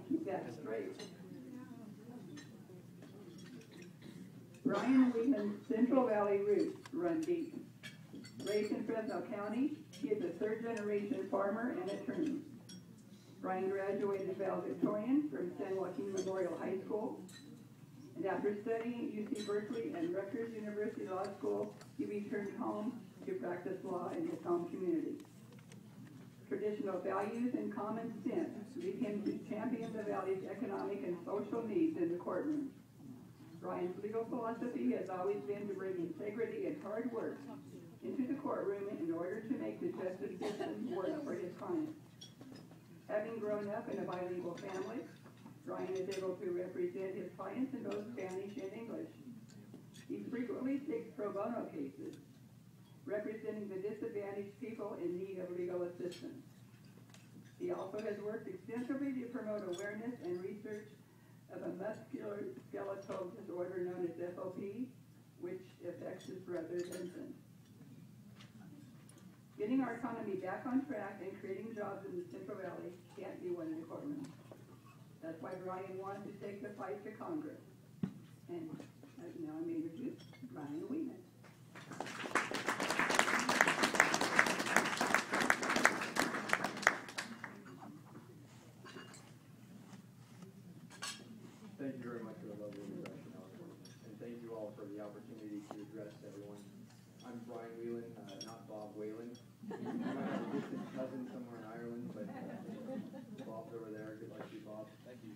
keep that straight. Brian Whelan's Central Valley roots run deep. Raised in Fresno County, he is a third-generation farmer and attorney. Brian graduated valedictorian from San Joaquin Memorial High School, and after studying at UC Berkeley and Rutgers University Law School, he returned home to practice law in his home community. Traditional values and common sense lead him to champion the Valley's economic and social needs in the courtroom. Brian's legal philosophy has always been to bring integrity and hard work into the courtroom in order to make the justice system work for his clients. Having grown up in a bilingual family, Brian is able to represent his clients in both Spanish and English. He frequently takes pro bono cases, representing the disadvantaged people in need of legal assistance. He also has worked extensively to promote awareness and research of a musculoskeletal disorder known as FOP, which affects his brother Vincent. Getting our economy back on track and creating jobs in the Central Valley can't be won in the courtroom. That's why Brian wanted to take the fight to Congress. And now I'm introduce Brian Whelan. Thank you very much for the lovely introduction, Ellen. And thank you all for the opportunity to address everyone. I'm Brian Whelan, not Bob Whelan. I might have a distant cousin somewhere in Ireland, but Bob's over there. Good luck to you, Bob. Thank you.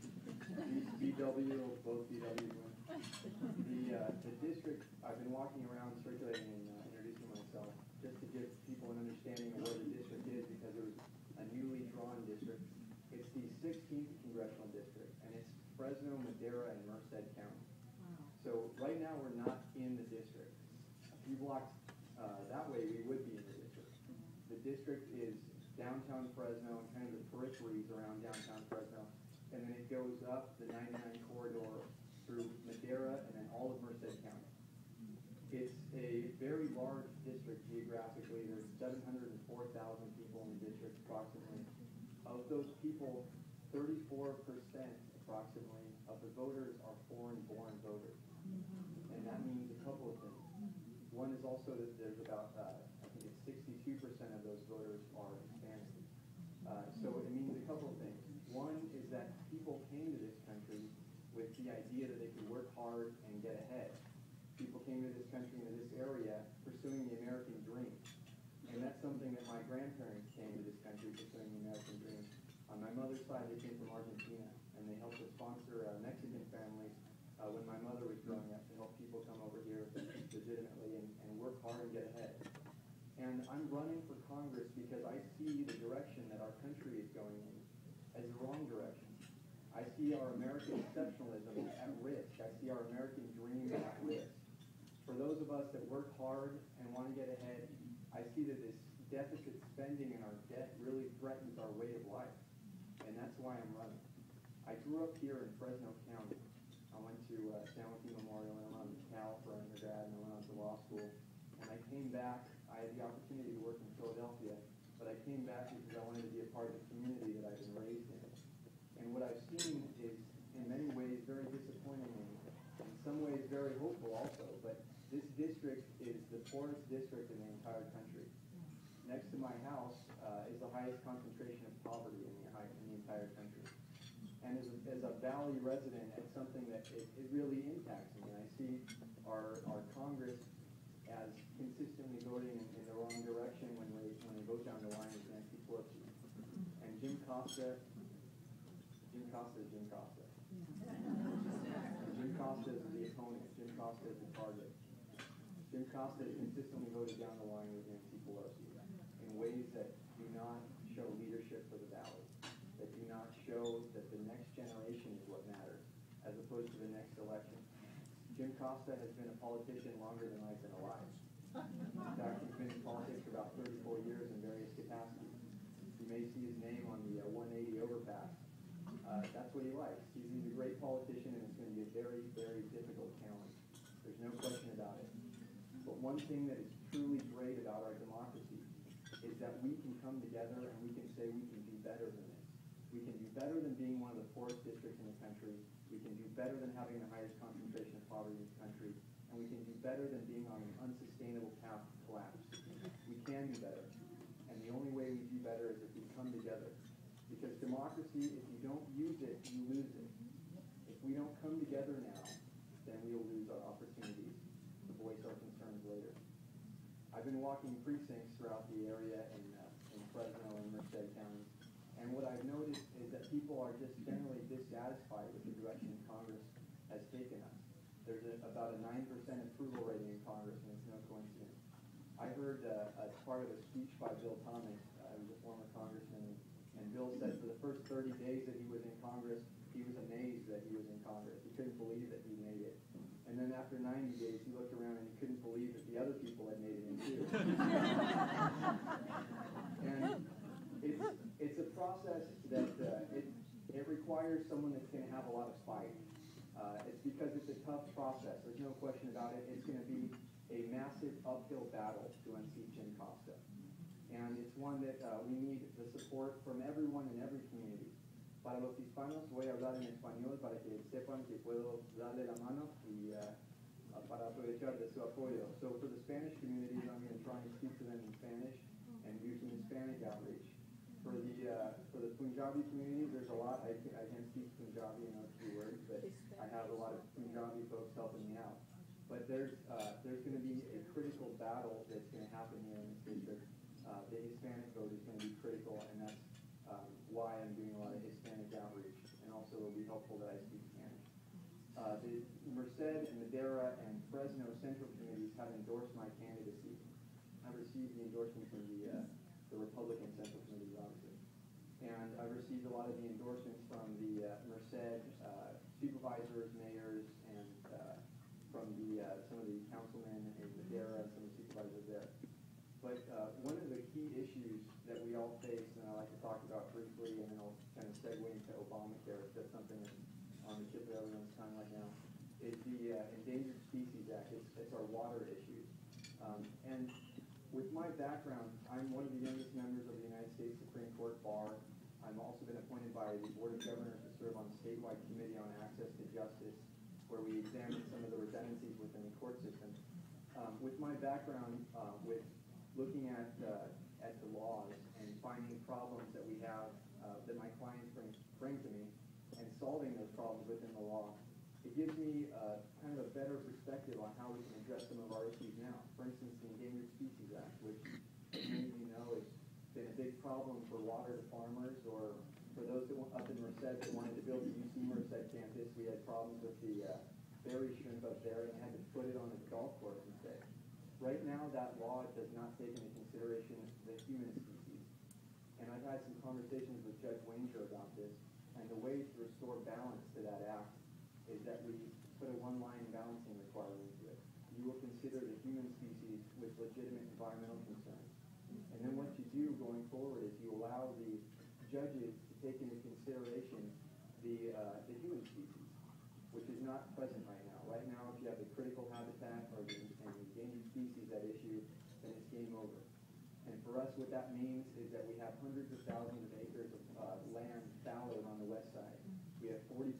BW, both BW. The district, I've been walking around circulating and introducing myself just to give people an understanding of where the district is, because it was a newly drawn district. It's the 16th congressional district, and it's Fresno, Madera, and Merced County. So right now we're not in the district. A few blocks that way we would be in the district. The district is downtown Fresno and kind of the peripheries around downtown Fresno, and then it goes up the 99 corridor through Madera and then all of Merced County. It's a very large district geographically. There's 704,000 people in the district approximately. Of those people, 34% approximately of the voters are foreign-born voters. And that means a couple of things. One is also that there's about, I think it's 62% of those voters are Hispanic. So it means a couple of things. One is that people came to this country with the idea that they could work hard and get ahead. People came to this country, into this area, pursuing the American dream. And that's something that my grandparents came to this country pursuing the American dream. On my mother's side, they came from Argentina, and they helped to sponsor Mexican families when my mother was growing up, to help people come over here legitimately and work hard and get ahead. And I'm running for Congress because I see the direction that our country is going in as the wrong direction. I see our American exceptionalism at risk. I see our American dream at risk. For those of us that work hard and want to get ahead, I see that this deficit spending and our debt really threatens our way of life. And that's why I'm running. I grew up here in Fresno County. I went to San Joaquin Memorial, and I went on to Cal for undergrad, and I went on to law school. And I came back. I had the opportunity to work in Philadelphia, but I came back because I wanted to be a part of the community that I've been raised in. And what I've seen is, in many ways, very disappointing, and in some ways very hopeful also. But this district is the poorest district in the entire country. Next to my house is the highest concentration of poverty in the entire country. And as a Valley resident, it's something that it really impacts me. And I see our Congress as consistently voting in the wrong direction when they vote down the line with Nancy Pelosi. And Jim Costa is Jim Costa. Jim Costa is the opponent. Jim Costa is the target. Jim Costa has consistently voted down the line with Nancy Pelosi in ways that do not show leadership for the Valley, that do not show that the next generation is what matters, as opposed to the next election. Jim Costa has been a politician longer than I've been alive. In fact, he's been in politics for about 34 years in various capacities. You may see his name on the 180 overpass. That's what he likes. He's a great politician, and it's going to be a very, very difficult challenge. There's no question about it. But one thing that is truly great about our democracy is that we can come together and we can say we can do better than this. We can do better than being one of the poorest districts in the country. We can do better than having the highest concentration of poverty in this country. And we can do better than being on an unsustainable path to collapse. We can do better. And the only way we do better is if we come together. Because democracy, if you don't use it, you lose it. If we don't come together now, then we'll lose our opportunities to voice our concerns later. I've been walking precincts throughout the area in Fresno and Merced counties, and what I've noticed is that people are just generally dissatisfied with the direction Congress has taken us. There's about a 9% approval rating in Congress, and it's no coincidence. I heard as part of a speech by Bill Thomas, who's a former congressman, and Bill said for the first 30 days that he was in Congress, he was amazed that he was in Congress. He couldn't believe that he made it. And then after 90 days, he looked around and he couldn't believe that the other people had made it in too. And it's a process that it requires someone that's going to have a lot of spite. It's because it's a tough process. There's no question about it. It's going to be a massive uphill battle to unseat Jim Costa. And it's one that we need the support from everyone in every community. Para los hispanos voy a hablar en español para que sepan que puedo darle la mano y para aprovechar de su apoyo. So for the Spanish communities, I'm going to try and speak to them in Spanish and do some Hispanic outreach. For the Punjabi communities, there's a lot. I can't speak Punjabi in a few words, but I have a lot of Punjabi folks helping me out. But there's going to be a critical battle that's going to happen here in this district. The Hispanic vote is going to be critical, and that's why I'm doing a lot of Hispanic outreach, and also it'll be helpful that I speak Spanish. The Merced and Madera and Fresno Central communities have endorsed my candidacy. I've received the endorsement from the Republican Central committees, obviously. And I've received a lot of the endorsements from the Merced supervisors, mayors, and from some of the councilmen in Madera and some of the supervisors there. But one of the key issues that we all face, and I like to talk about briefly, and then I'll kind of segue into Obamacare, if that's something that's on the tip of everyone's tongue right now, is the Endangered Species Act. It's our water issues. And with my background, I'm one of the youngest members of the United States Supreme Court Bar. I've also been appointed by the Board of Governors to serve on the statewide committee on access to justice, where we examine some of the redundancies within the court system. With my background, with looking at the laws and finding problems that we have, that my clients bring to me, and solving those problems within the law, it gives me kind of a better perspective on how we can address some of our issues now. For instance, the Endangered Species Act, which, as many of you know, has been a big problem for water to farmers, or for those that up in Merced that wanted to build the UC Merced campus. We had problems with the berry shrimp up there, and had to put it on a golf course instead. Right now, that law does not take into consideration the human species. And I've had some conversations with Judge Wanger about this, and the way to restore balance to that act is that we put a one-line balancing requirement into it. You will consider the human species with legitimate environmental concerns. And then what you do going forward is you allow the judges to take into consideration the human species, which is not present right now. Right now, if you have the critical habitat or the endangered species at issue, then it's game over. And for us, what that means is that we have hundreds of thousands of acres of land fallowed on the west side. We have 40%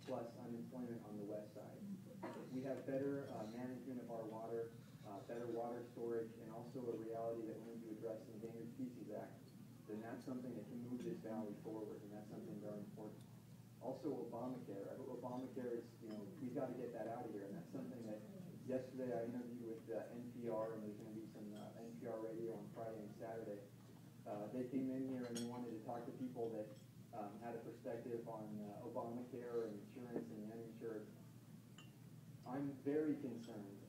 plus unemployment on the west side. If we have better management of our water, better water storage, and also a reality that we need to address the Endangered Species Act, then that's something that can move this valley forward, and that's something very important. Also, Obamacare. Obamacare is, we've got to get that out of here, and that's something that yesterday I interviewed with NPR, and there's going to be some NPR radio on Friday and Saturday. They came in here and they wanted to talk to people that had a perspective on Obamacare and insurance and the uninsured. I'm very concerned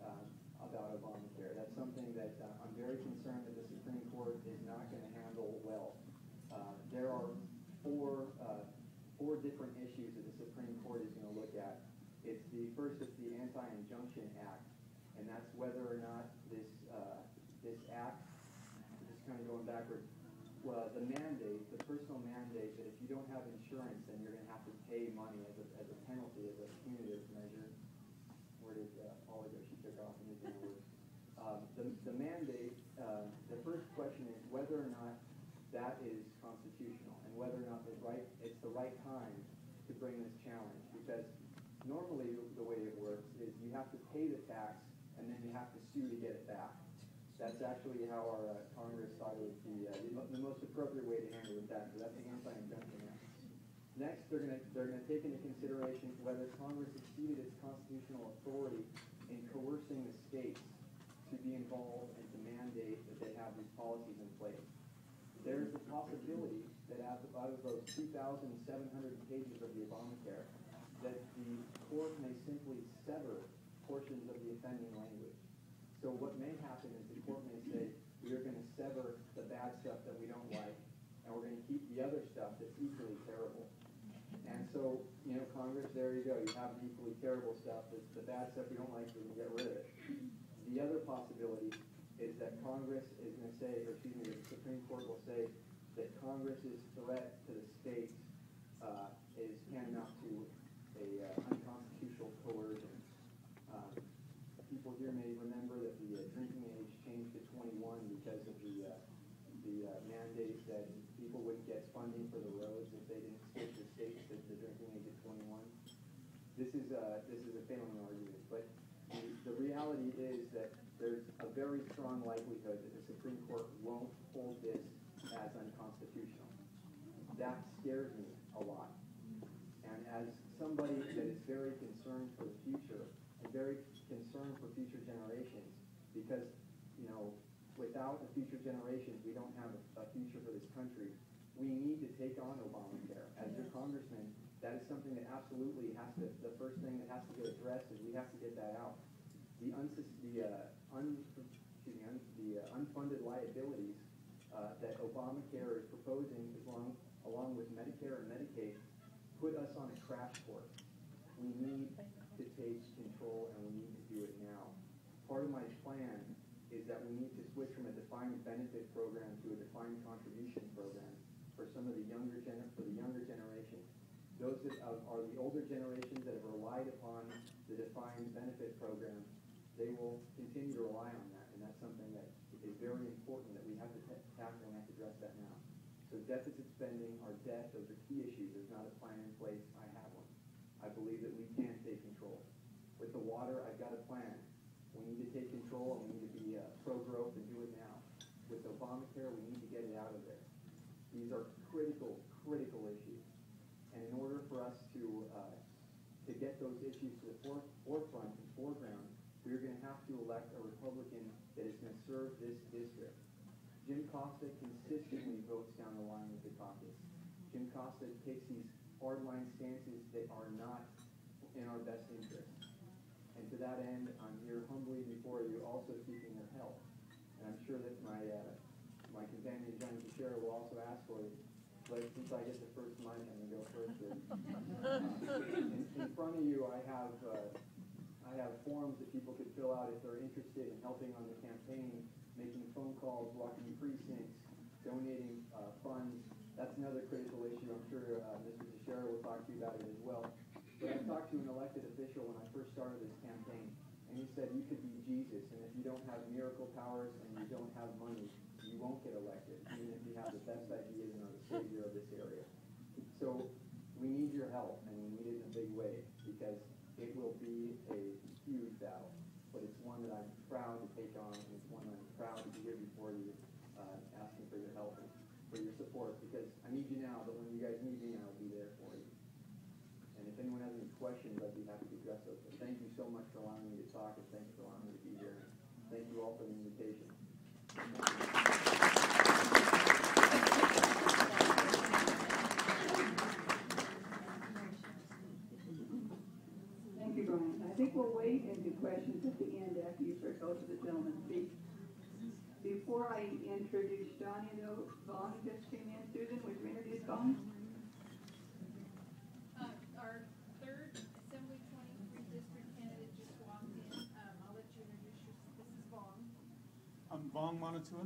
about Obamacare. That's something that I'm very concerned that the Supreme Court is not going to handle well. There are four different issues that the Supreme Court is going to look at. First, it's the Anti-Injunction Act, and that's whether or not this act, just kind of going backwards, the mandate, the personal mandate that if you don't have insurance, then you're going to have to pay money as a penalty, as a punitive measure. Where did Ollie go? She took off and didn't know words. The mandate, the first question is whether or not that is constitutional, and whether or not it's the right time to bring this challenge, because normally the way it works is you have to pay the tax and then you have to sue to get it back. That's actually how our Congress thought it would be the most appropriate way to handle the tax. So that's the Anti-Injunction Act. Next, they're gonna take into consideration whether Congress exceeded its constitutional authority in coercing the states to be involved and to mandate that they have these policies in place. There is a possibility that out of those 2,700 pages of the Obamacare, that the court may simply sever portions of the offending language. So what may happen is the court may say, we are going to sever the bad stuff that we don't like, and we're going to keep the other stuff that's equally terrible. And so, you know, Congress, there you go. You have the equally terrible stuff. The bad stuff we don't like, we can get rid of it. The other possibility is that Congress is going to say, or excuse me, the Supreme Court will say that Congress's threat to the states is tantamount to a unconstitutional coercion. People here may remember that the drinking age changed to 21 because of the mandate that people wouldn't get funding for the roads if they didn't switch the states to the drinking age at 21. This is a failing argument, but the reality is that there's a very strong likelihood that the Supreme Court won't hold this as unconstitutional. That scares me a lot. And as somebody that is very concerned for the future, and very concerned for future generations, because, you know, without the future generations, we don't have a future for this country. We need to take on Obamacare. As your congressman, that is something that absolutely has to, the first thing that has to get addressed is we have to get that out. The unfunded liabilities that Obamacare is proposing, along with Medicare and Medicaid, put us on a crash course. We need to take control, and we need to do it now. Part of my plan is that we need to switch from a defined benefit program to a defined contribution program for some of the younger generation. Those that are the older generations that have relied upon the defined benefit program, they will continue to rely on that, and that's something that is very important that we have to tackle and have to address that now. So deficit spending, our debt, those are key issues. There's not a plan in place. I have one. I believe that we can take control. With the water, I've got a plan. We need to take control, and we need to be pro-growth and do it now. With Obamacare, we need to get it out of there. These are critical issues. And in order for us to get those issues to the forefront and foreground, we're going to have to elect a Republican that is going to serve this district. Jim Costa consistently votes down the line with the caucus. Jim Costa takes these hardline stances that are not in our best interest. And to that end, I'm here humbly before you, also seeking your help. And I'm sure that my companion, John Tacherra, will also ask for it. But since I get the first mic, I'm going to go first. In front of you, I have forms that people could fill out if they're interested in helping on the campaign, making phone calls, walking precincts, donating funds. That's another critical issue. I'm sure Mr. Tacherra will talk to you about it as well. But I talked to an elected official when I first started this campaign, and he said you could be Jesus, and if you don't have miracle powers and you don't have money, you won't get elected, even if you have the best ideas and are the savior of this area. So we need your help, and we need it in a big way, because it will be a huge battle. But it's one that I'm proud to take on, and it's one that I'm proud to be here before you, asking for your help and for your support, because I need you now, but when you guys need me, I'll be there for you. And if anyone has any questions, I'd be happy to address those. But thank you so much for allowing me to talk, and thanks for allowing me to be here. Thank you all for the invitation. Thank you, Brian. I think we'll wait and do questions at the end after you first go to the gentleman speak. Before I introduce Johnny, though, Vaughn just came in. Susan, would you introduce Vaughn? Our third Assembly 23 district candidate just walked in. I'll let you introduce yourself. This is Vaughn. I'm Vaughn Monatua,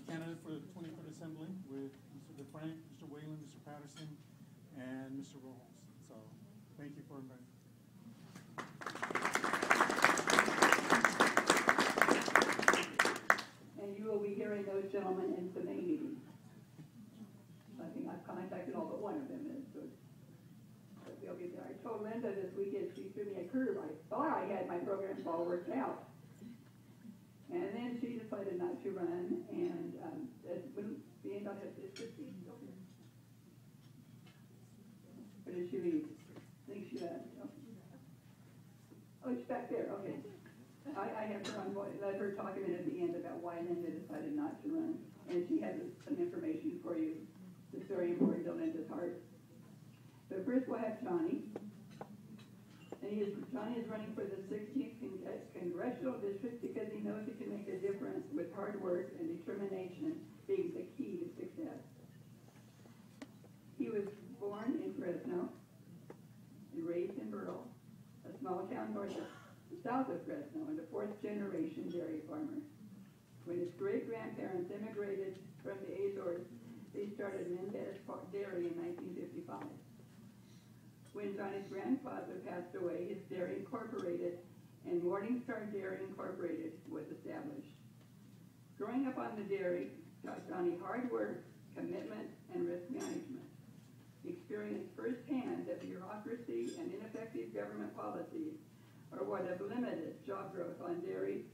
candidate for the 23rd Assembly with Mr. DeFrank, Mr. Whelan, Mr. Patterson, and Mr. Rojas. So thank you for inviting me. And you will be hearing those gentlemen in the May meeting. I think I've contacted all but one of them. So agenda this weekend, she threw me a curve. I thought I had my programs all worked out. And then she decided not to run, and we ended up at 15. Or did she leave? I think she left. Oh, she's back there, okay. I have her on, let her talk a minute at the end about why Linda decided not to run. And she has some information for you that's very important to Linda's heart. But first we'll have Johnny. And Johnny is running for the 16th Congressional District because he knows he can make a difference with hard work and determination being the key to success. He was born in Fresno and raised in Burl, a small town south of Fresno, and a fourth-generation dairy farmer. When his great-grandparents immigrated from the Azores, they started Mendez Dairy in 1955. When Johnny's grandfather passed away, his dairy incorporated, and Morningstar Dairy Incorporated was established. Growing up on the dairy taught Johnny hard work, commitment, and risk management. He experienced firsthand that bureaucracy and ineffective government policies are what have limited job growth on dairy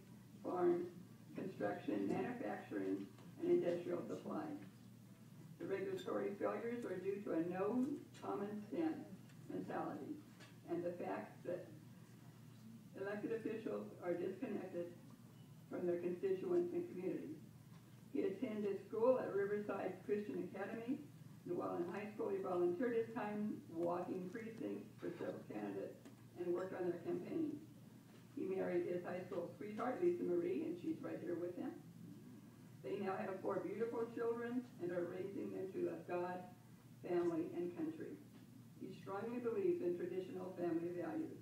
farms, construction, manufacturing, and industrial supply. The regulatory failures are due to a no common sense mentality and the fact that elected officials are disconnected from their constituents and communities. He attended school at Riverside Christian Academy, and while in high school he volunteered his time walking precincts for several candidates and worked on their campaigns. He married his high school sweetheart, Lisa Marie, and she's right here with him. They now have 4 beautiful children and are raising them to love God, family, and country. He strongly believes in traditional family values.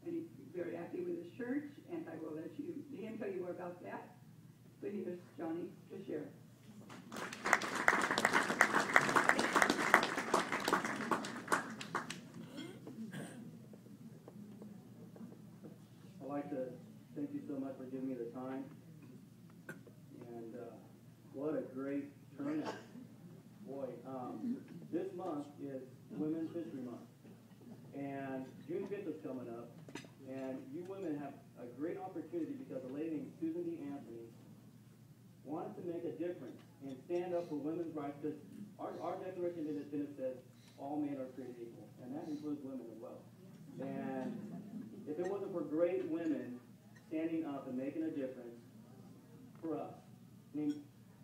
And he's very active with his church, and I will let him tell you more about that. So here's Johnny Tacherra. I'd like to thank you so much for giving me the time. And what a great turnout. Boy, this month is Women's History Month. And June 5th is coming up. And you women have a great opportunity because a lady named Susan D. Anthony wanted to make a difference and stand up for women's rights, because our Declaration of Independence says all men are created equal, and that includes women as well. And if it wasn't for great women standing up and making a difference for us, I mean,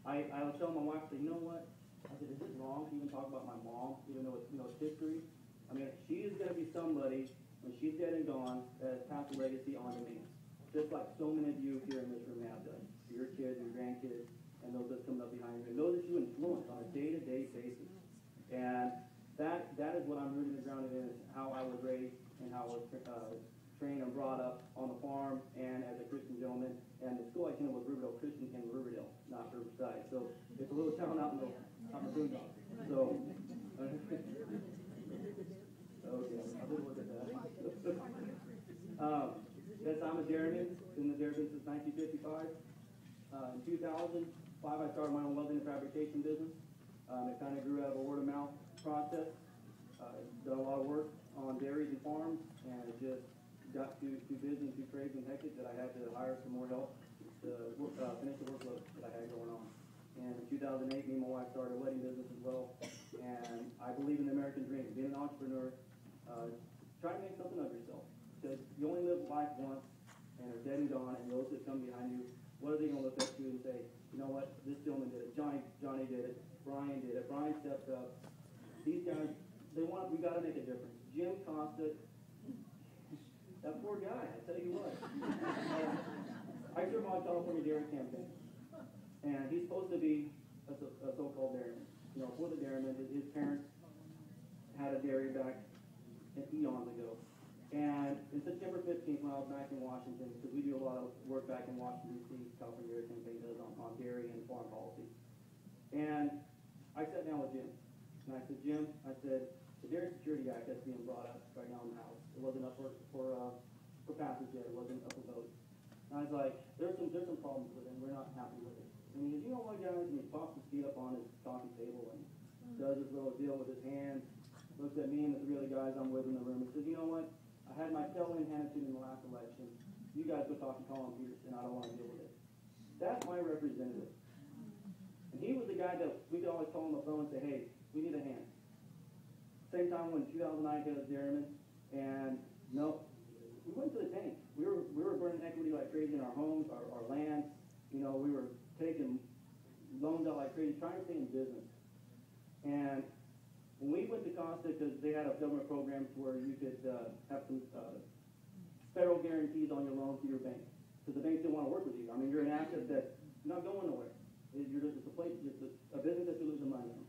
I was telling my wife, I said, you know what? I said, is it wrong to even talk about my mom, even though it's history? I mean, she is going to be somebody, when she's dead and gone, that has passed a legacy on to me. Just like so many of you here in this room have done. Your kids, your grandkids, and those that come up behind you, and those that you influence on a day-to-day basis. And that is what I'm rooted and grounded in, is how I was raised and how I was trained and brought up on the farm and as a Christian gentleman. And the school I attended was Riverdale Christian in Riverdale, not Riverside. So it's a little town out in the boondocks. So, okay, I'll look at that. Yes, I'm a dairyman. Been in the dairy business since 1955. In 2005, I started my own welding and fabrication business. It kind of grew out of a word-of-mouth process. Done a lot of work on dairies and farms, and it just got too busy and too crazy and hectic that I had to hire some more help to finish the workload that I had going on. And in 2008, me and my wife started a wedding business as well. And I believe in the American dream, being an entrepreneur. Try to make something of yourself. Because you only live life once, and are dead and gone, and those that come behind you, what are they going to look at you and say, you know what, this gentleman did it, Johnny did it, Brian did it, Brian stepped up. These guys, we got to make a difference. Jim Costa, that poor guy, I tell you what. I serve on California Dairy Campaign, and he's supposed to be a so-called dairyman. You know, for the dairyman, his parents had a dairy back eons ago. And in September 15th, when I was back in Washington, because we do a lot of work back in Washington, D.C., California Dairy Campaign does on dairy and farm policy. And I sat down with Jim. And I said, Jim, the Dairy Security Act that's being brought up right now in the House, it wasn't up for passage yet. It wasn't up for vote. And I was like, there's some problems with it, and we're not happy with it. And he goes, you know what, guys? And he pops his feet up on his coffee table and does his little deal with his hands. looks at me and the three other guys I'm with in the room, and says, you know what? I had my tailwind handed to me in the last election. You guys go talk to Colin Peterson. I don't want to deal with it. That's my representative. And he was the guy that we could always call on the phone and say, hey, we need a hand. Same time when 2009 hit us, Dairyman, and no, we went to the tank. We were burning equity like crazy in our homes, our land. You know, we were taking loans out like crazy, trying to stay in business. And when we went to Costa, because they had a government program where you could have some federal guarantees on your loan to your bank, because the banks didn't want to work with you. I mean, you're an asset that's not going nowhere. You're just a place, just a business that you're losing money on.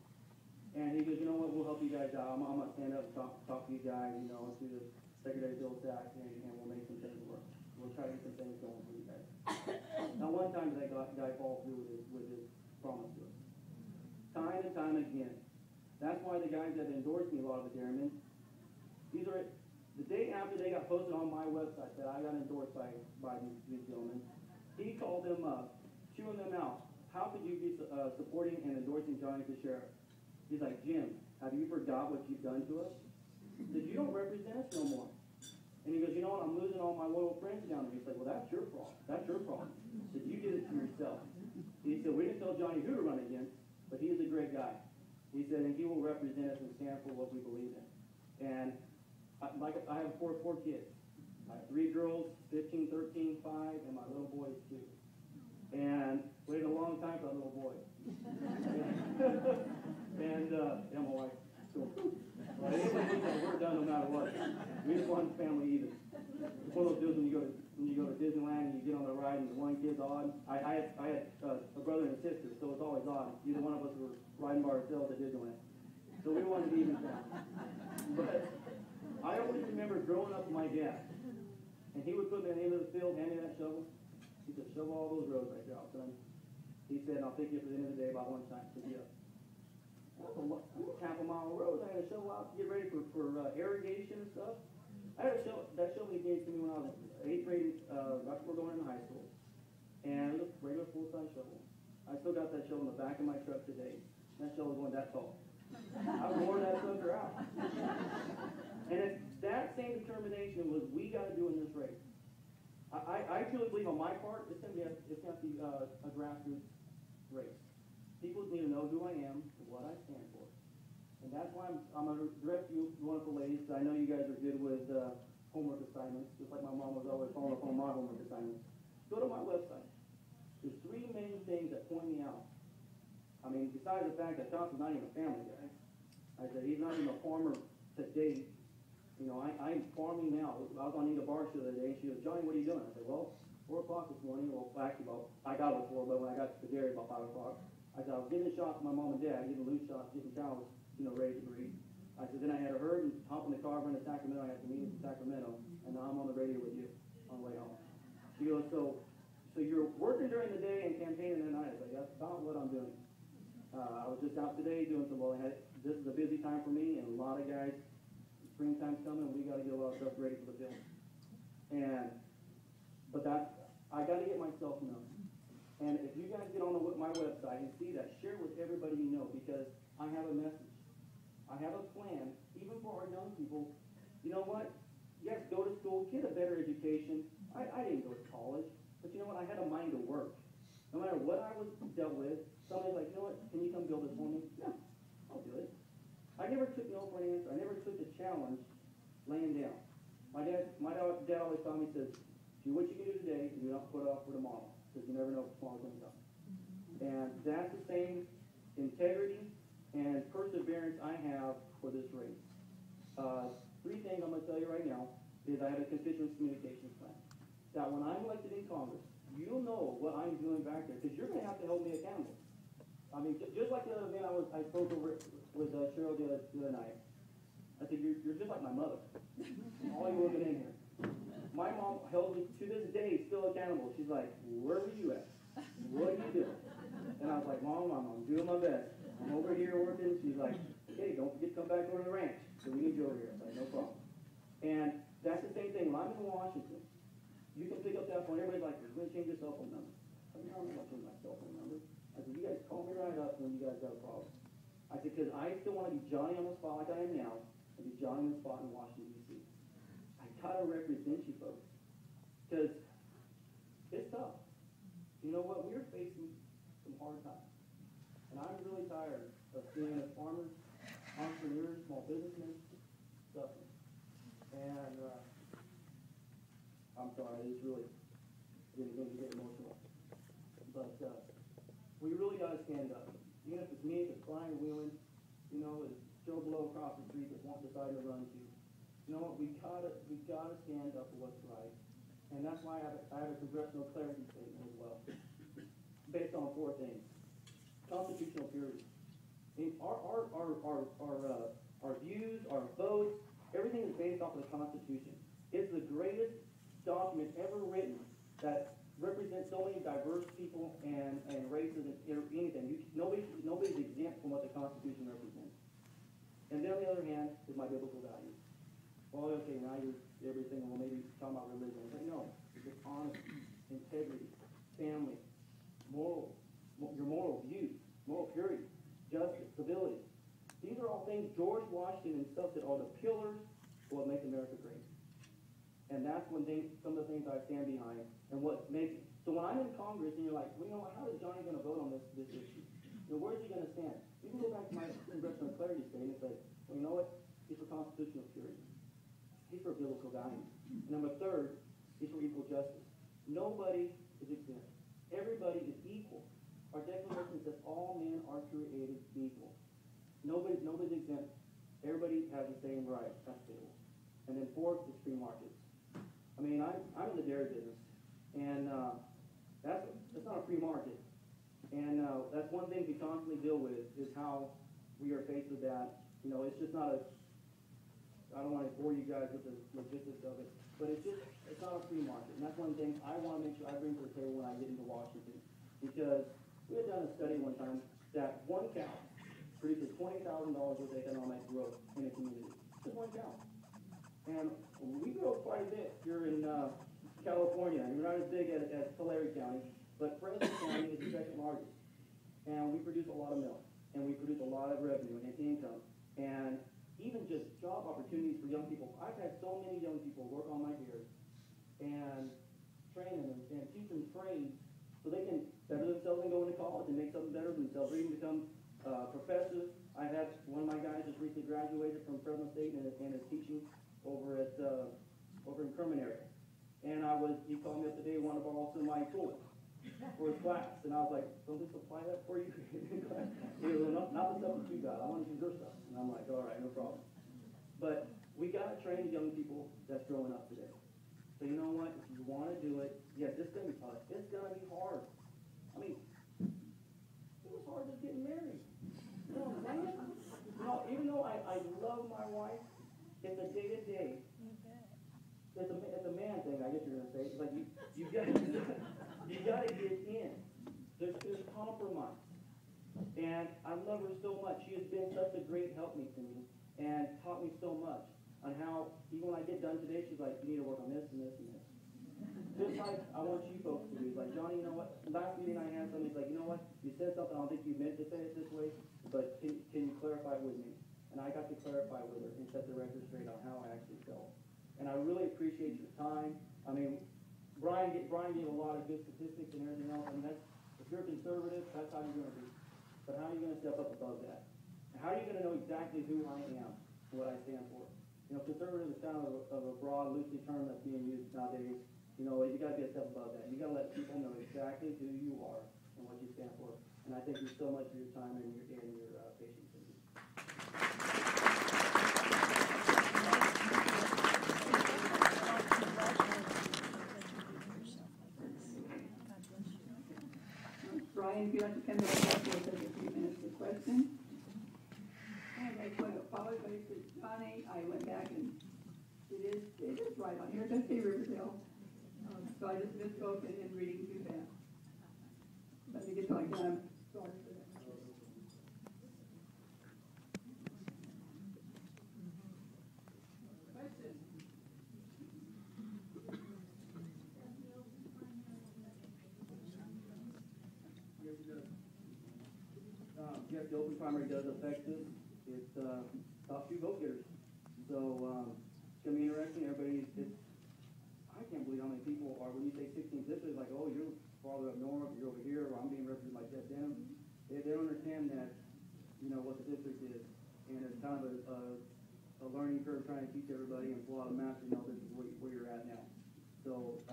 And he goes, you know what, we'll help you guys out. I'm going to stand up and talk to you guys, you know, to the Secretary of Bill's Act, and we'll make some things work. We'll try to get some things going for you guys. Now, one time did that guy fall through with his promise to us. Time and time again. That's why the guys that endorsed me, a lot of the dairymen, these are, the day after they got posted on my website that I got endorsed by these gentlemen, he called them up, chewing them out. How could you be supporting and endorsing Johnny Tacherra? He's like, Jim, have you forgot what you've done to us? He said, you don't represent us no more. And he goes, you know what, I'm losing all my loyal friends down there. He's like, well, that's your problem. That's your problem. He said, you did it to yourself. He said, we didn't tell Johnny who to run against, but he is a great guy. He said, and he will represent us and stand for what we believe in. And I have four kids. I have 3 girls, 15, 13, 5, and my little boy is 2. And waited a long time for that little boy. And my wife. So, well, we're done no matter what. We just want the family even. It's one of those deals when you go to Disneyland and you get on the ride and the one kid's odd. I had a brother and a sister, so it's always odd. Either one of us were riding by ourselves at Disneyland. So we wanted to be even family. But I always remember growing up with my dad, and he would put me at the end of the field, hand me that shovel. He said, shovel all those roads right there, son. He said, I'll take you for the end of the day about lunchtime. I said, yeah. That's half a mile of road. I had to shovel out to get ready for irrigation and stuff. I had that shovel he gave to me when I was 8th grade, right before going into high school. And it was a regular full-size shovel. I still got that shovel in the back of my truck today. That shovel was going that tall. I wore that sucker out. And it's that same determination was we got to do in this race. I truly believe on my part, it's going to be a grassroots race. People need to know who I am and what I stand for. And that's why I'm going to direct you wonderful ladies. I know you guys are good with homework assignments, just like my mom was always following up on my homework assignments. Go to my website. There's 3 main things that point me out. I mean, besides the fact that Johnson's not even a family guy. I said, he's not even a farmer to date. You know, I'm farming now. I was on Nita Bar's the other day, and she goes, Johnny, what are you doing? I said, well, 4 o'clock this morning. Well, actually, I got it at 4, but when I got to the dairy about 5 o'clock, I said, I was giving shots to my mom and dad, giving loose shots, getting cows, ready to breed. I said, then I had a herd and hop in the car, run to Sacramento. I had some meetings in Sacramento, and now I'm on the radio with you on the way home. She goes, so you're working during the day and campaigning at night. I said, that's about what I'm doing. I was just out today doing some, this is a busy time for me, and a lot of guys, springtime's coming, and we got to get a lot of stuff ready for the field. But I got to get myself known. And if you guys get on my website and see that, share with everybody you know, because I have a message. I have a plan, even for our young people. You know what? Yes, go to school, get a better education. I didn't go to college, but you know what? I had a mind to work. No matter what I was dealt with, somebody's like, you know what? Can you come build this for me? Yeah, I'll do it. I never took no for an answer. I never took the challenge laying down. My dad always told me, he says, do what you can do today and do not put off for tomorrow, because you never know if tomorrow's going to come. And that's the same integrity and perseverance I have for this race. 3 things I'm going to tell you right now is I have a constituents communications plan. That when I'm elected in Congress, you'll know what I'm doing back there, because you're going to have to hold me accountable. I mean, just like the other event I spoke over with Cheryl the other night. I said, you're just like my mother. All you women in here. My mom held me to this day still accountable. She's like, where were you at? What are you doing? And I was like, Mom, I'm doing my best. I'm over here working. She's like, hey, don't forget to come back over to the ranch. So we need you over here. I was like, no problem. And that's the same thing. When I'm in Washington, you can pick up that phone. Everybody's like, you're going to change your cell phone number. I said, no, I'm not changing my cell phone number. I said, you guys call me right up when you guys got a problem. I said, because I still want to be Johnny on the spot like I am now, to be Johnny the Spot in Washington, D.C. I gotta represent you folks, because it's tough. You know what? We're facing some hard times. And I'm really tired of seeing us farmers, entrepreneurs, small businessmen suffering. And I'm sorry, it's really getting me to get emotional. But we really got to stand up. Even if it's me, if it's Brian Whelan, you know, it's Joe Blow across the street that won't decide to run to. You know what? We gotta stand up for what's right. And that's why I have a congressional clarity statement as well, based on 4 things. Constitutional purity. And our views, our votes, everything is based off of the Constitution. It's the greatest document ever written that represents so many diverse people and races and anything. Nobody's exempt from what the Constitution represents. And then on the other hand is my biblical values. Well, okay, now you're everything, well, maybe talking about religion. But no, it's honesty, integrity, family, your moral views, moral purity, justice, civility. These are all things George Washington himself said are the pillars of what makes America great. And that's some of the things I stand behind and what makes it. So when I'm in Congress and you're like, well, you know what, how is Johnny going to vote on this issue? You know, where's he going to stand? You can go back to my congressional clarity statement and say, well, you know what, he's for constitutional purity. He's for biblical values. And number 3, he's for equal justice. Nobody is exempt. Everybody is equal. Our Declaration says all men are created equal. Nobody's exempt. Everybody has the same rights. That's civil. And then 4th is free markets. I mean, I'm in the dairy business, and that's not a free market. And that's one thing we constantly deal with is how we are faced with that. You know, it's just not I don't want to bore you guys with the logistics of it, but it's not a free market. And that's one thing I want to make sure I bring to the table when I get into Washington. Because we had done a study one time that one cow produces $20,000 worth of economic growth in a community. Just one cow. And we grow quite a bit here in California. We're not as big as Tulare County, but Fresno County is the 2nd largest. And we produce a lot of milk. And we produce a lot of revenue and income. And even just job opportunities for young people. I've had so many young people work on my dairy and train them and teach them trades so they can better themselves and go into college and make something better for themselves, or even become professors. I had one of my guys just recently graduated from Fresno State and is teaching over in Kerman area. And he called me up today, wanted to borrow some of my tools for his class. And I was like, don't they supply that for you? He goes, not the stuff that you got. I want to use your stuff. And I'm like, all right, no problem. But we got to train the young people that's growing up today. So you know what? If you want to do it, yes, it's going to be tough. It's going to be hard. I mean, it was hard just getting married. You know what I'm saying? You know, even though I love my wife, it's a day-to-day. It's a man thing, I guess you're going to say. It's like you got to get in. There's compromise. And I love her so much. She has been such a great helpmate to me and taught me so much on how, even when I get done today, she's like, you need to work on this and this and this. Just like I want you folks to do. It's like, Johnny, you know what? Last meeting I had somebody's like, you know what? You said something, I don't think you meant to say it this way, but can you clarify with me? And I got to clarify with her and set the record straight on how I actually felt. And I really appreciate your time. I mean, Brian gave a lot of good statistics and everything else. I mean, if you're conservative, that's how you're going to be. But how are you going to step up above that? And how are you going to know exactly who I am and what I stand for? You know, conservative is kind of a broad, loosely term that's being used nowadays. You know, you got to be a step above that. You got to let people know exactly who you are and what you stand for. And I thank you so much for your time and your patience. Brian, if you want to come to the back, we'll take a few minutes for questions. And I just want to apologize to Johnny. I went back and it is right on here. It does say Riverdale. So I just misspoke in reading too fast. Let me get to my gun. Sorry for that. Question? Yes, the open primary does affect us. It stops you vote getters. So, it's gonna be interesting. I can't believe how many people are, when you say 16 districts, like, oh, you're farther up north, you're over here, or I'm being represented by Jeff Denham. They don't understand that, what the district is. And it's kind of a learning curve trying to teach everybody and pull out a map, this is where you're at now. So,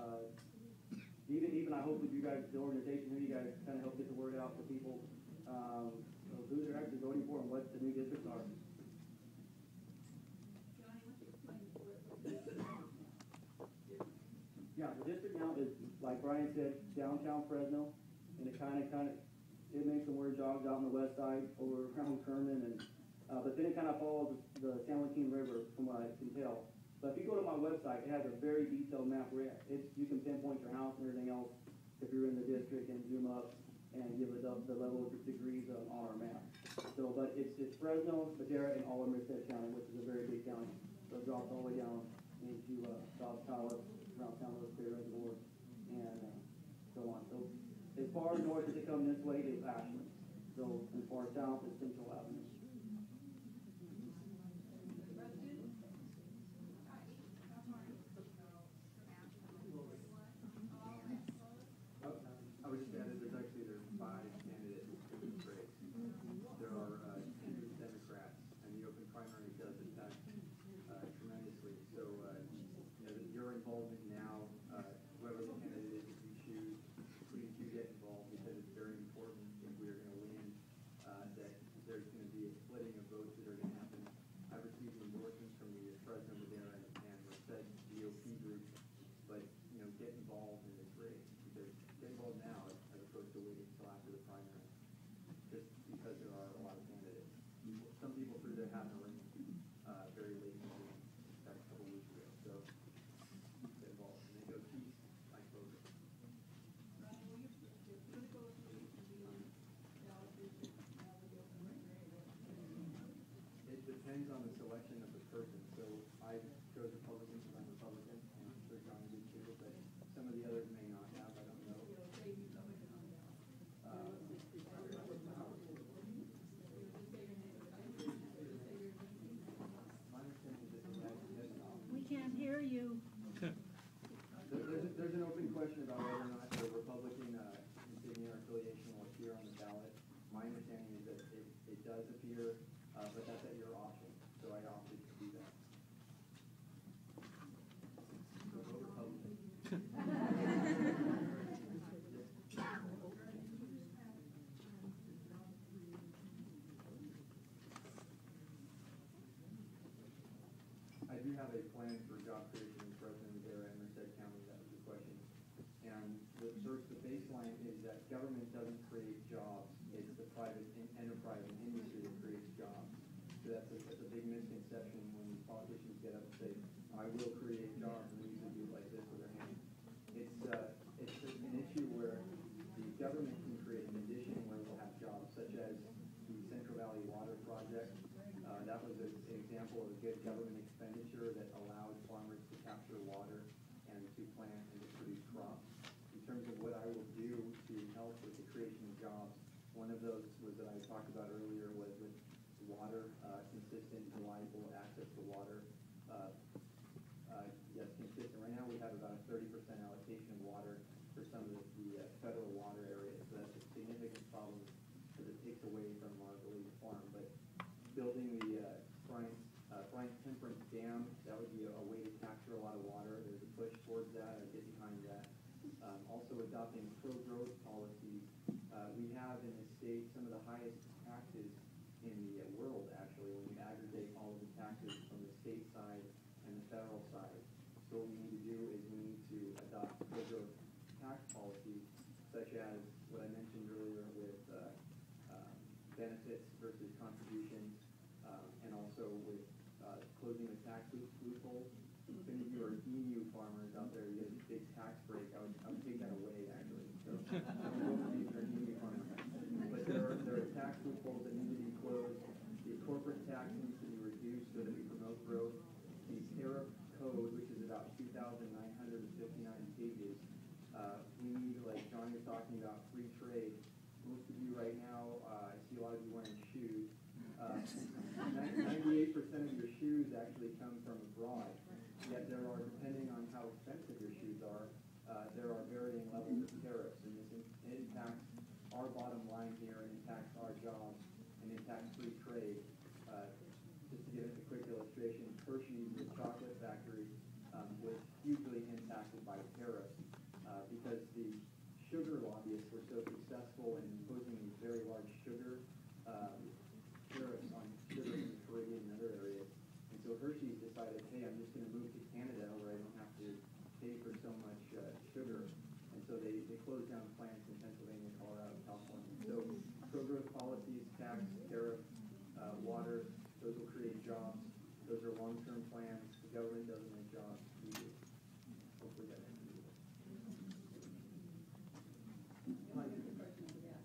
even I hope that you guys, the organization here, you guys kind of help get the word out to people, who they're actually voting for and what the new districts are. Yeah, the district now is, like Brian said, downtown Fresno, and it it makes some weird jogs out on the west side over around Kerman, and but then it kind of follows the San Joaquin River, from what I can tell. But if you go to my website, it has a very detailed map where you can pinpoint your house and everything else if you're in the district, and zoom up and give it up the level of degrees on our map. So, but it's Fresno, Tacherra, and all of Merced County, which is a very big county. So it drops all the way down into South Tawas, around San Luis Reservoir, and so on. So as far north as it comes this way is Ashland. So as far south is Central Avenue. I would just add that there's 5 candidates in this race. There are 2 Democrats, and the open primary does affect tremendously. So, your involvement now, whoever the candidate is that you choose, please do get involved, because it's very important if we are going to win, that there's going to be a splitting of votes that are going to happen. I've received endorsements from the Fresno, Madera, and Merced GOP groups, but, get involved in this race, because get involved now as opposed to waiting until after the primary, just because there are a lot of candidates. Some people threw their hat in the ring very late in the game, a couple weeks ago. So get involved. And they go peace, like voting. It depends on the selection of the person. So I chose Republican because I'm Republican, and I'm sure John did too, but some of the others may not have. I don't know. We can't hear you. There's an open question about whether or not the Republican insignia or affiliation will appear on the ballot. My understanding is that it does appear, but that's at your option. So I opted to do that. So vote Republican. I do have a plan for job creation in Fresno, Madera, and Merced County. That was the question. And the baseline is that government doesn't create jobs. It's the private enterprise and industry that creates jobs. So that's a big misconception when politicians get up and say, I will create jobs, and they usually do it like this with their hands. It's an issue where the government can create a condition where we'll have jobs, such as the Central Valley Water Project. That was an example of a good government expenditure that allowed farmers to capture water and to plant and to produce crops. In terms of what I will do to help with the creation of jobs, one of those was that I talked about earlier was with water, consistent, reliable access to water. Yes, consistent. Right now we have about a 30% allocation of water for some of the federal water areas. So that's a significant problem because it takes away from our ability to farm. But building the Frank Temperance Dam, that would be a way to capture a lot of water. There's a push towards that. I get behind that. Also adopting pro-growth policies. We have in the state some of the highest taxes in the world, actually, when you aggregate all of the taxes from the state side and the federal side. So what we need to do is we need to adopt pro-growth tax policies, such as what I mentioned earlier with benefits versus contributions, and also with closing the tax loopholes. If any of you are EU farmers out there, you get a big tax break. I would take that away, actually. So both of these are EU farmers. But there are tax loopholes that need to be closed. The corporate tax needs to be reduced so that we promote growth. The tariff code, which is about 2,959 pages, we need, like John was talking about, free trade. Most of you right now, I see a lot of you wearing shoes. 98% of your shoes actually come how expensive your shoes are, there are varying levels of tariffs, and this impacts our bottom line here, and impacts our jobs, and impacts free trade. Just to give it a quick illustration, Hershey's, the chocolate factory, was hugely impacted by tariffs because the sugar lobbyists were so successful in imposing these very large sugar tariffs on sugar in the Caribbean and other areas. And so Hershey's decided, hey, I'm just going to move to Canada where I don't have to pay for so much sugar. And so they closed down plants in Pennsylvania, Colorado, California. So pro-growth policies, tax, tariff, water, those will create jobs. Those are long-term plans. The government doesn't make jobs. We do. Hopefully that answers it.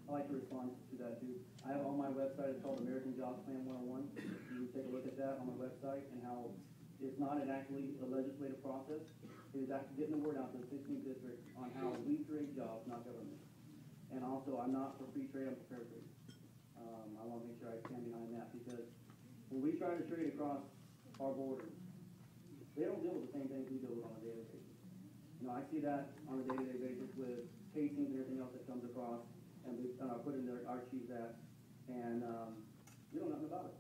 I'd like to respond to that too. I have on my website, it's called American Jobs Plan 101. You can take a look at that on my website and how it's not actually a legislative process. It is actually getting the word out to the 16th district on how we create jobs, not government. And also, I'm not for free trade, I'm for fair trade. I want to make sure I stand behind that because when we try to trade across our borders, they don't deal with the same things we deal with on a daily basis. You know, I see that on a day-to-day basis with casings and everything else that comes across, and we put in our Chiefs Act, and we know nothing about it.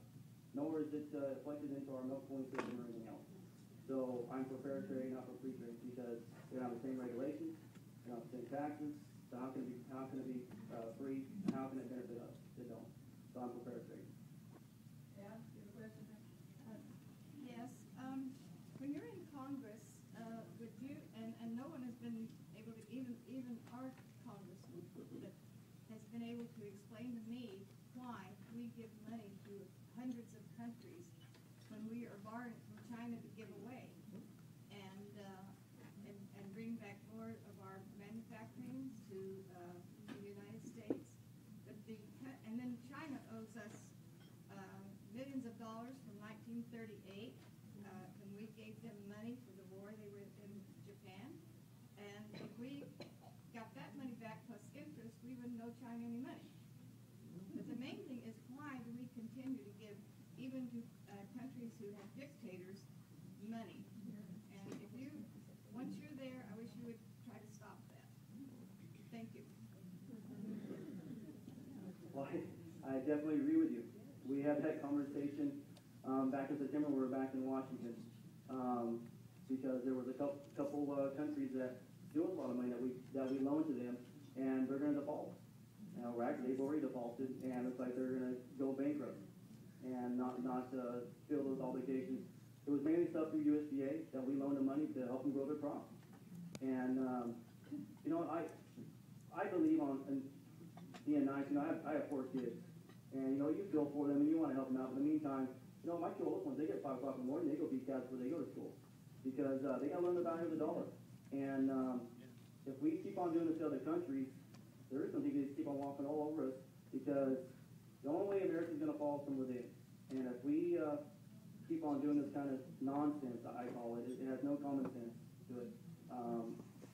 Nor is it reflected into our milk pooling system or anything else. So I'm for fair trade, not for free trade, because they don't have the same regulations, they don't have the same taxes. So how can it be free? And how can it benefit us? They don't. So I'm for fair trade. Yeah, you have a question? Yes, when you're in Congress, would you, and no one has been able to, even our congressman that has been able to explain to me why we give money to hundreds of countries when we are borrowing from China to give away, and bring back more of our manufacturing to the United States. But and then China owes us millions of dollars from 1938 when we gave them money for the war they were in Japan. And if we got that money back plus interest, we wouldn't owe China any money. But the main thing is, why do we continue to give, even to countries who have dictators, money? And if you, once you're there, I wish you would try to stop that. Thank you. Well, I definitely agree with you. We had that conversation back in September when we were back in Washington, because there was a couple countries that do a lot of money that we loaned to them, and they're going to default. You know, they've already defaulted, and it's like they're going to go bankrupt and not fill those obligations. It was mainly stuff through USDA that we loaned them money to help them grow their crops. And you know, I believe in being nice. You know, I have 4 kids, and you know, you feel for them and you want to help them out. But in the meantime, you know, my 2 oldest ones, they get 5 o'clock in the morning, they go beat cats before they go to school because they got to learn the value of the dollar. And if we keep on doing this to other countries, there is something to keep on walking all over us, because the only way America's going to fall is from within. And if we keep on doing this kind of nonsense, I call it, it has no common sense to it.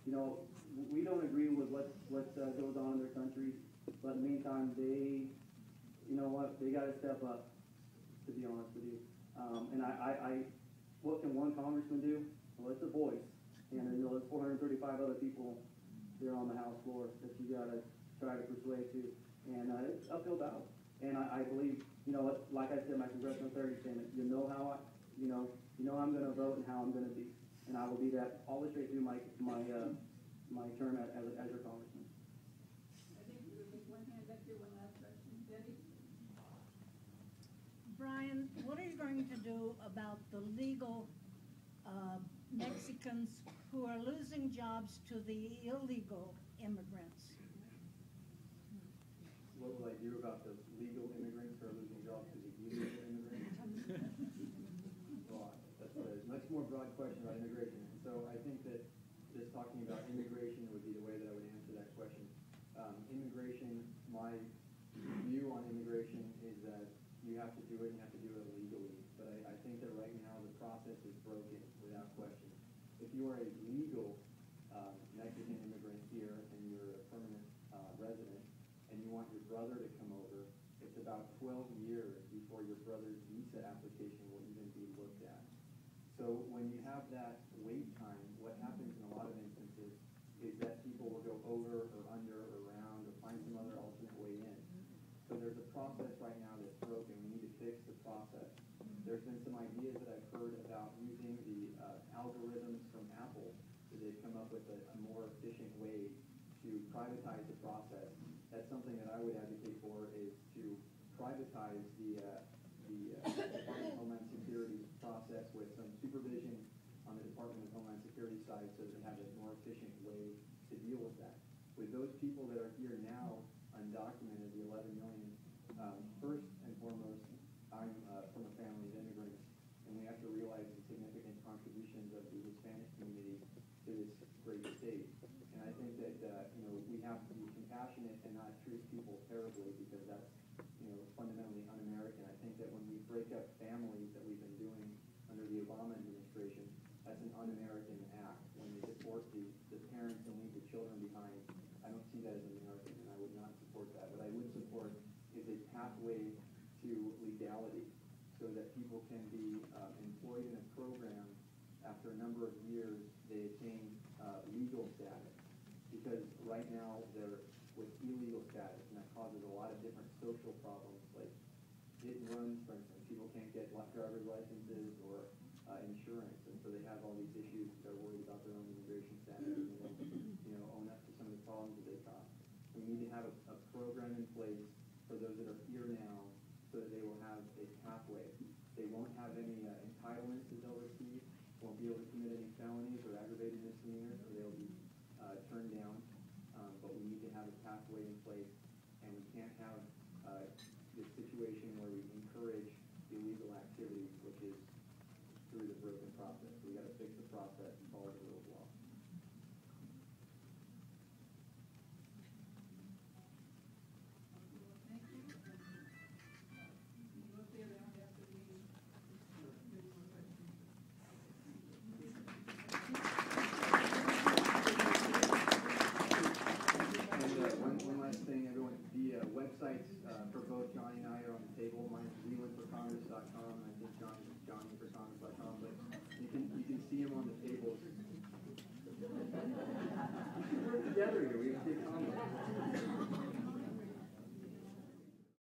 You know, we don't agree with what goes on in their countries, but in the meantime, they, you know what, they got to step up, to be honest with you. And what can one congressman do? Well, it's a voice. And you know, there's 435 other people there on the House floor that you got to try to persuade to. And it's uphill battle. And I believe, you know, like I said, my congressional authority statement, you know how I'm going to vote and how I'm going to be. And I will be that all the way through my term as your congressman. I think we will take one hand back here, one last question. Debbie? Brian, what are you going to do about the legal Mexicans who are losing jobs to the illegal immigrants? What will I do about the legal immigrants who are losing jobs to the illegal immigrants? Well, that's a much more broad question about immigration. And so I think that just talking about immigration would be the way that I would answer that question. Immigration, my view on immigration is that you have to do it and you have to do it legally. But I think that right now the process is broken without question. If you are a legal Mexican immigrant here and you're a permanent resident and you want your brother to come over, it's about 12 years before your brother's visa application will even be looked at. So So when you have that wait time, what happens in a lot of instances is that people will go over or under or around or find some other alternate way in. So there's a process right now that's broken. We need to fix the process. There's been some ideas that I've heard about using the algorithms from Apple, so they've come up with a more efficient way to privatize the process. That's something that I would advocate for, is to privatize the Department of Homeland Security process with some supervision on the Department of Homeland Security side, so that they have a more efficient way to deal with that. With those people that are here now, undocumented, the 11 million, first and foremost, I'm from a family of immigrants, and we have to realize the significant contributions of the Hispanic community to this great state. And I think that we have to be compassionate and not treat people terribly, because that's fundamentally un-American. I think that when we break up families that we've been doing under the Obama administration, that's an un-American act. When we deport the parents and leave the children behind, I don't see that as American, and I would not support that. What I would support is a pathway to legality, so that people can be employed in a program. After a number of years, they attain legal status, because right now they're with illegal status, and that causes a lot of different social problems, like hit and runs, for instance. People can't get driver's licenses or insurance, and so they have all these issues. They're worried about their own immigration status, and they don't, own up to some of the problems that they cause. We need to have a program in place for those that are here now, so that they will have a pathway. They won't have any entitlements that they'll receive, won't be able to commit any felonies or aggravated misdemeanors, or they'll be turned down. But we need to have a pathway in place, and we can't have this situation where we encourage illegal activities, which is through the broken process. We got to fix the process and follow the rule of law. Thank you. You look there down after the meeting. And one last thing, everyone, the websites for both Johnny and I are on the table. Mine is whelanforcongress.com, and I think Johnny's is johnnyforcongress.com, but you can see them on the tables. We're together here. We have a big conversation.